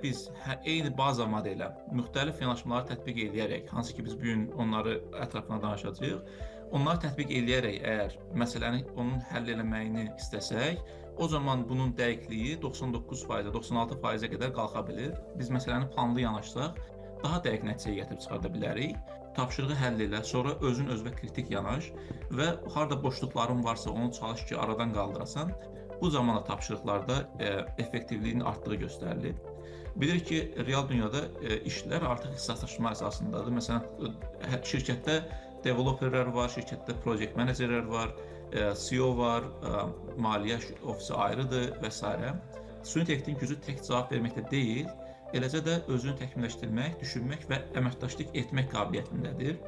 biz eyni baza modelə müxtəlif yanaşmaları tətbiq edərək, hansı ki biz bu gün onları ətrafına danışacağıq, onları tətbiq edərək əgər məsələni onun həll etməyini istəsək, o zaman bunun dəqiqliyi 99%, 96%-ə qədər qalxa bilir. Biz məsələni planlı yanaşsaq, daha dəqiq nəticəyə gətirib çıxarda bilərik. Tapşırığı həll elə, sonra özün özünə kritik yanaş və harda boşluqların varsa onu çalış ki, aradan qaldırasan. Bu zamanda tapşırıqlarda effektivliyin artdığı göstərilir. Bilirik ki, real dünyada işlər artıq ixtisaslaşma əsasındadır. Məsələn, şirkətdə developerlər var, şirkətdə project managerlər var, CEO var, maliyyə ofisi ayrıdır və s. Süni intellektin gücü tək cavab verməkdə deyil, eləcə də özünü təkmilləşdirmək, düşünmək və əməkdaşlıq etmək qabiliyyətindədir.